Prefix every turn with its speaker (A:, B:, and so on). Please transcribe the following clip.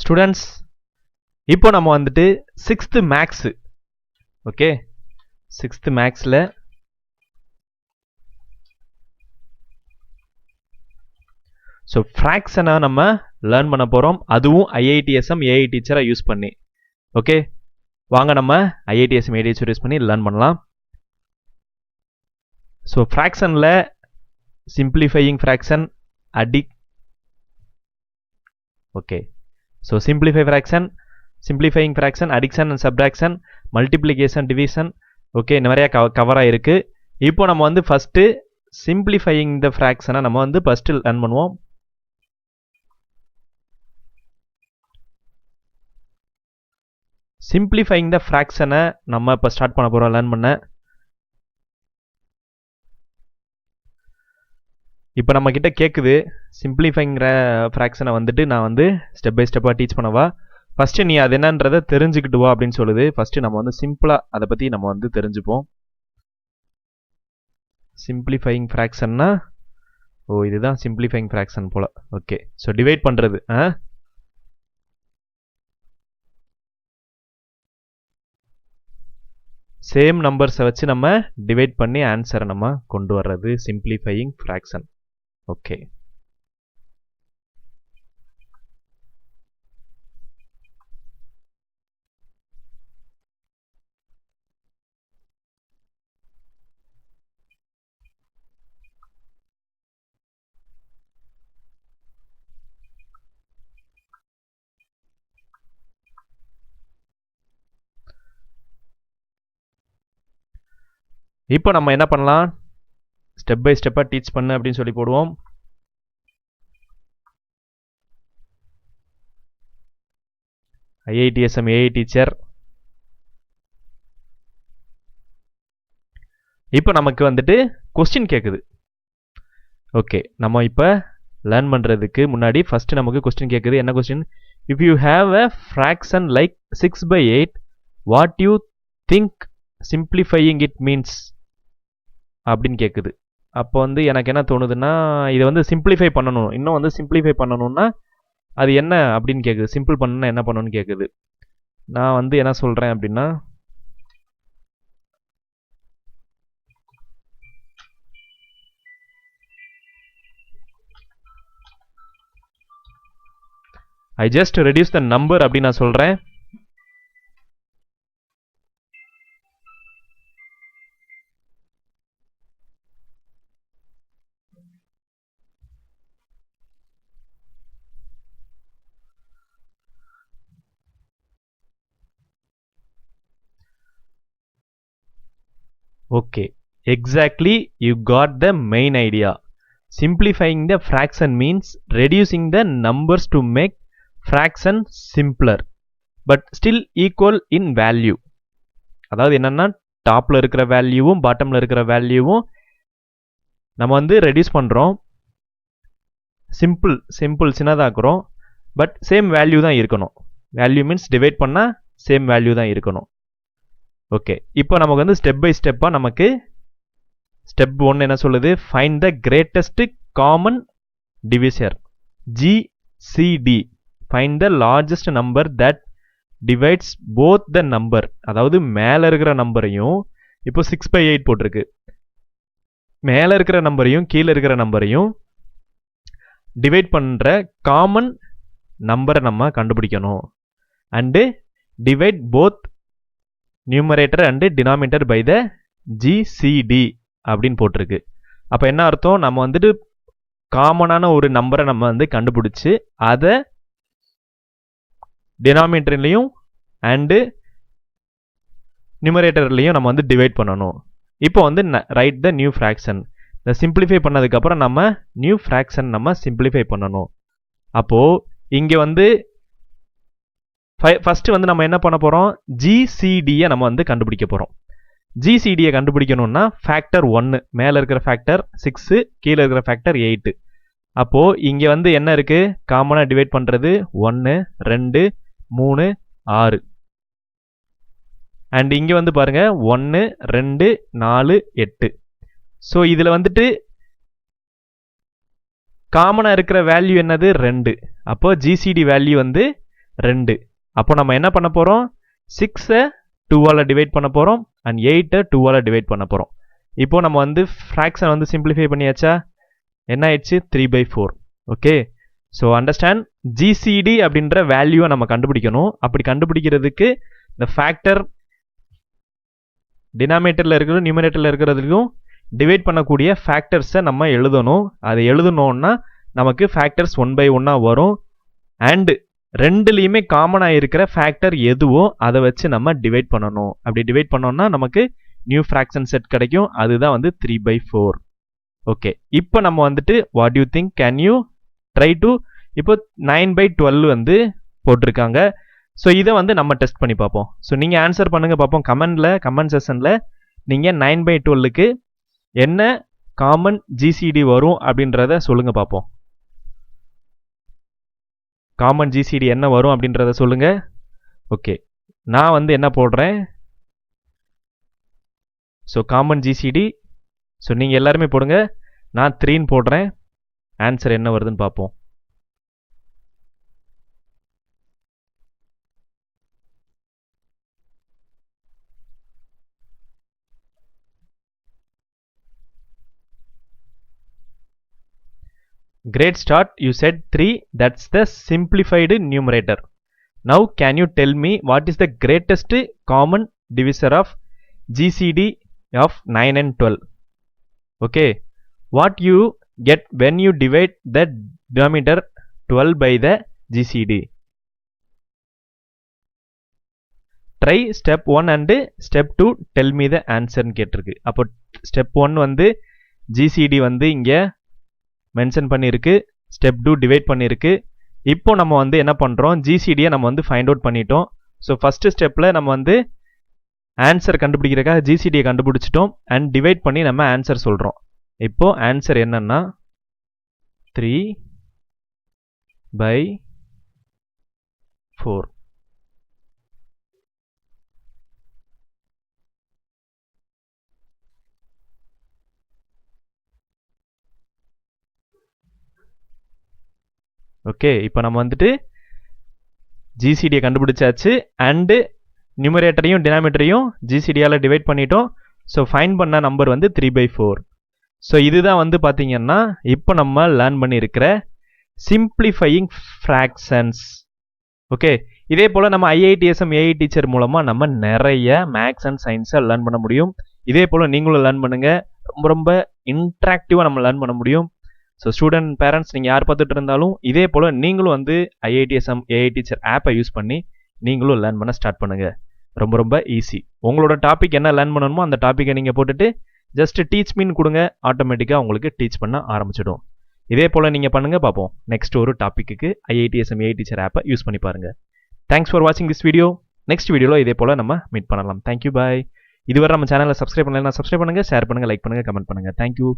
A: Students, இப்போ நம்ம வந்துட்டு 6th மேக்ஸ், ஓகே, 6th மேக்ஸில் ஸோ ஃப்ராக்ஷனை நம்ம லேர்ன் பண்ண போகிறோம், அதுவும் ஐஐடிஎஸ்எம் ஏஐ டீச்சரை யூஸ் பண்ணி. ஓகே, வாங்க நம்ம ஐஐடிஎஸ்எம் ஏஐ டீச்சர் யூஸ் பண்ணி லேர்ன் பண்ணலாம். ஸோ ஃப்ராக்ஷனில் simplifying fraction, okay, so simplifying fraction, addition and subtraction, multiplication, division, okay, நிறையா கவராக இருக்குது. இப்போ நம்ம வந்து ஃபஸ்ட்டு சிம்பிளிஃபையிங் த ஃப்ராக்ஷனை நம்ம வந்து ஃபஸ்ட்டு லேர்ன் பண்ணுவோம். சிம்பிளிஃபையிங் த ஃப்ராக்ஷனை நம்ம இப்போ ஸ்டார்ட் பண்ண போகிறோம் லேர்ன் பண்ண. இப்போ நம்ம கிட்ட கேட்குது சிம்பிளிஃபைங்கிற ஃப்ராக்ஷனை வந்துட்டு நான் வந்து ஸ்டெப் பை ஸ்டெப்பாக டீச் பண்ணவா, ஃபஸ்ட்டு நீ அது என்னன்றதை தெரிஞ்சுக்கிட்டு வா அப்படின்னு சொல்லுது. ஃபஸ்ட்டு நம்ம வந்து சிம்பிளாக அதை பற்றி நம்ம வந்து தெரிஞ்சுப்போம். சிம்பிளிஃபையிங் ஃப்ராக்ஷன்னா, ஓ இதுதான் சிம்பிளிஃபையிங் ஃப்ராக்ஷன் போல். ஓகே, ஸோ டிவைட் பண்ணுறது, சேம் நம்பர்ஸை வச்சு நம்ம டிவைட் பண்ணி ஆன்சரை நம்ம கொண்டு வர்றது சிம்பிளிஃபையிங் ஃப்ராக்ஷன். ஓகே, இப்போ நம்ம என்ன பண்ணலாம், ஸ்டெப் பை ஸ்டெப்பாக டீச் பண்ணு அப்படின்னு சொல்லி போடுவோம். ஐஐடிஎஸ்எம் ஏஐ டீச்சர். இப்போ நமக்கு வந்துட்டு கொஸ்டின் கேட்குது. ஓகே, நம்ம இப்போ லேர்ன் பண்ணுறதுக்கு முன்னாடி ஃபஸ்ட்டு நமக்கு கொஸ்டின் கேட்குது. என்ன question? If you have a fraction like 6/8, what you think simplifying it means அப்படின்னு கேட்குது. அப்போ வந்து எனக்கு என்ன தோணுதுன்னா, இதை வந்து சிம்பிளிஃபை பண்ணணும், இன்னும் வந்து சிம்பிளிஃபை பண்ணணும்னா அது என்ன அப்படின்னு கேட்குது. சிம்பிள் பண்ணணும்னா என்ன பண்ணணும்னு கேட்குது. நான் வந்து என்ன சொல்கிறேன் அப்படின்னா, I just reduce the number அப்படின்னு நான் சொல்கிறேன். Okay, exactly, you got the main idea. Simplifying the fraction means reducing the numbers to make fraction simpler but still equal in value. அதாவது என்னன்னா, டாப்ல இருக்கிற வேல்யூவும் பாட்டம்ல இருக்கிற வேல்யூவும் நம்ம வந்து ரெடியூஸ் பண்றோம், சிம்பிள் சின்னதாக்குறோம், பட் சேம் வேல்யூ தான் இருக்கணும். வேல்யூ மீன்ஸ் டிவைட் பண்ணா சேம் வேல்யூ தான் இருக்கணும். ஓகே, இப்போ நமக்கு வந்து ஸ்டெப் பை ஸ்டெப்பாக நமக்கு ஸ்டெப் 1 என்ன சொல்லுது? Find the greatest common divisor, GCD. Find the largest number that divides both the number. அதாவது மேலே இருக்கிற நம்பரையும், இப்போ 6/8 போட்டிருக்கு, மேலே இருக்கிற நம்பரையும் கீழே இருக்கிற நம்பரையும் டிவைட் பண்ணுற காமன் நம்பரை நம்ம கண்டுபிடிக்கணும். And divide both numerator and denominator by the GCD அப்படின்னு போட்டிருக்கு. அப்போ என்ன அர்த்தம்? நம்ம வந்துட்டு காமனான ஒரு நம்பரை நம்ம வந்து கண்டுபிடிச்சு அதை டினாமினேட்டர்லையும் அண்டு நியூமரேட்டர்லையும் நம்ம வந்து டிவைட் பண்ணணும். இப்போ வந்து ரைட் த நியூ ஃப்ராக்ஷன். இந்த சிம்பிளிஃபை பண்ணதுக்கப்புறம் நம்ம நியூ ஃப்ராக்ஷன் நம்ம சிம்பிளிஃபை பண்ணணும். அப்போது இங்கே வந்து ஃபஸ்ட்டு வந்து நம்ம என்ன பண்ண போகிறோம்? GCDயை நம்ம வந்து கண்டுபிடிக்க போகிறோம். GCDயை கண்டுபிடிக்கணும்னா ஃபேக்டர் 1, மேலே இருக்கிற ஃபேக்டர் 6, கீழே இருக்கிற ஃபேக்டர் 8. அப்போது இங்கே வந்து என்ன இருக்குது? காமனாக டிவைட் பண்ணுறது 1, 2, 3, 6. அண்ட் இங்கே வந்து பாருங்கள் 1, 2, 4, 8. ஸோ இதில் வந்துட்டு காமனாக இருக்கிற வேல்யூ என்னது? 2. அப்போ GCD வேல்யூ வந்து 2. அப்போ நம்ம என்ன பண்ண போகிறோம், 6 2ஆல் டிவைட் பண்ண போகிறோம் அண்ட் 8 2ஆல் டிவைட் பண்ண போகிறோம். இப்போ நம்ம வந்து ஃப்ராக்ஷன் வந்து சிம்பிளிஃபை பண்ணியாச்சா, என்ன ஆயிடுச்சு 3/4. ஓகே, ஸோ அண்டர்ஸ்டாண்ட், ஜிசிடி அப்படின்ற வேல்யூவை நம்ம கண்டுபிடிக்கணும். அப்படி கண்டுபிடிக்கிறதுக்கு இந்த ஃபேக்டர் டினாமினேட்டரில் இருக்கிறது நியூமரேட்டரில் இருக்கிறதுக்கும் டிவைட் பண்ணக்கூடிய ஃபேக்டர்ஸை நம்ம எழுதணும். அதை எழுதணும்னா நமக்கு ஃபேக்டர்ஸ் 1/1 வரும். அண்ட் ரெண்டுலேயுமே காமனாக இருக்கிற ஃபேக்டர் எதுவோ அதை வச்சு நம்ம டிவைட் பண்ணணும். அப்படி டிவைட் பண்ணோம்னா நமக்கு நியூ ஃப்ராக்ஷன் செட் கிடைக்கும். அதுதான் வந்து 3/4. ஓகே, இப்போ நம்ம வந்துட்டு what you think, can you try to, இப்போ 9/12 வந்து போட்டிருக்காங்க. ஸோ இதை வந்து நம்ம டெஸ்ட் பண்ணி பார்ப்போம். ஸோ நீங்கள் ஆன்சர் பண்ணுங்கள் பார்ப்போம். கமெண்ட் செஷனில் நீங்கள் 9/12க்கு என்ன காமன் ஜிசிடி வரும் அப்படின்றத சொல்லுங்கள் பார்ப்போம். காமன் ஜிசிடி என்ன வரும் அப்படின்றத சொல்லுங்கள். ஓகே, நான் வந்து என்ன போடுறேன், ஸோ காமன் ஜிசிடி, ஸோ நீங்கள் எல்லாருமே போடுங்க, நான் 3ன்னு போடுறேன். ஆன்சர் என்ன வருதுன்னு பார்ப்போம். Great start, you said 3, that's the simplified numerator. Now can you tell me what is the greatest common divisor of GCD of 9 and 12? Okay, what you get when you divide the denominator 12 by the GCD? Try step 1 and step 2, tell me the answer ன்னு கேட்டிருக்கு. அப்போ step 1 வந்து GCD வந்து இங்கே mention பண்ணியிருக்கு, step 2 divide பண்ணியிருக்கு. இப்போ நம்ம வந்து என்ன பண்ணுறோம், ஜிசிடியை நம்ம வந்து ஃபைண்ட் அவுட் பண்ணிட்டோம். ஸோ ஃபஸ்ட்டு ஸ்டெப்பில் நம்ம வந்து ஆன்சர் கண்டுபிடிக்கிறதுக்காக ஜிசிடியை கண்டுபிடிச்சிட்டோம் அண்ட் டிவைட் பண்ணி நம்ம ஆன்சர் சொல்கிறோம். இப்போ ஆன்சர் என்னன்னா 3/4. ஓகே, இப்போ நம்ம வந்துட்டு ஜிசிடியை கண்டுபிடிச்சாச்சு அண்டு நியூமரேட்டரையும் டினாமினேட்டரையும் ஜிசிடியால் டிவைட் பண்ணிட்டோம். ஸோ ஃபைண்ட் பண்ண நம்பர் வந்து 3/4. ஸோ இதுதான் வந்து பார்த்தீங்கன்னா இப்போ நம்ம லேர்ன் பண்ணியிருக்கிற சிம்பிளிஃபையிங் ஃப்ராக்ஷன்ஸ். ஓகே, இதே போல் நம்ம ஐஐடிஎஸ்எம் ஏஐ டீச்சர் மூலமாக நம்ம நிறைய மேக்ஸ் அண்ட் சயின்ஸை லேர்ன் பண்ண முடியும். இதே போல் நீங்களும் லேர்ன் பண்ணுங்கள். ரொம்ப ரொம்ப இன்ட்ராக்டிவாக நம்ம லேர்ன் பண்ண முடியும். ஸோ ஸ்டூடெண்ட் பேரண்ட்ஸ் நீங்கள் யார் பார்த்துட்டு இருந்தாலும் இதே போல் நீங்களும் வந்து ஐஐடிஎஸ்எம் ஏஐ டீச்சர் ஆப்பை யூஸ் பண்ணி நீங்களும் லேர்ன் பண்ண ஸ்டார்ட் பண்ணுங்கள். ரொம்ப ரொம்ப ஈஸி. உங்களோட டாபிக் என்ன லேர்ன் பண்ணணுமோ அந்த டாப்பிக்கை நீங்கள் போட்டுட்டு ஜஸ்ட் டீச் மீன் கொடுங்க, ஆட்டோமேட்டிக்காக உங்களுக்கு டீச் பண்ண ஆரம்பிச்சிடும். இதே போல் நீங்கள் பண்ணுங்கள், பார்ப்போம். நெக்ஸ்ட் ஒரு டாப்பிக்கு ஐஐடிஎஸ்எம் ஏஐ டீச்சர் ஆப்பை யூஸ் பண்ணி பாருங்கள். தேங்க்ஸ் ஃபார் வாட்சிங் திஸ் வீடியோ. நெக்ஸ்ட் வீடியோவில் இதே போல் நம்ம மீட் பண்ணலாம். தேங்க்யூ, பாய். இதுவரை நம்ம சேனலை சப்ஸ்கிரைப் பண்ணலைன்னா சப்ஸ்கிரைப் பண்ணுங்கள், ஷேர் பண்ணுங்கள், லைக் பண்ணுங்கள், கமெண்ட் பண்ணுங்கள். தேங்க்யூ.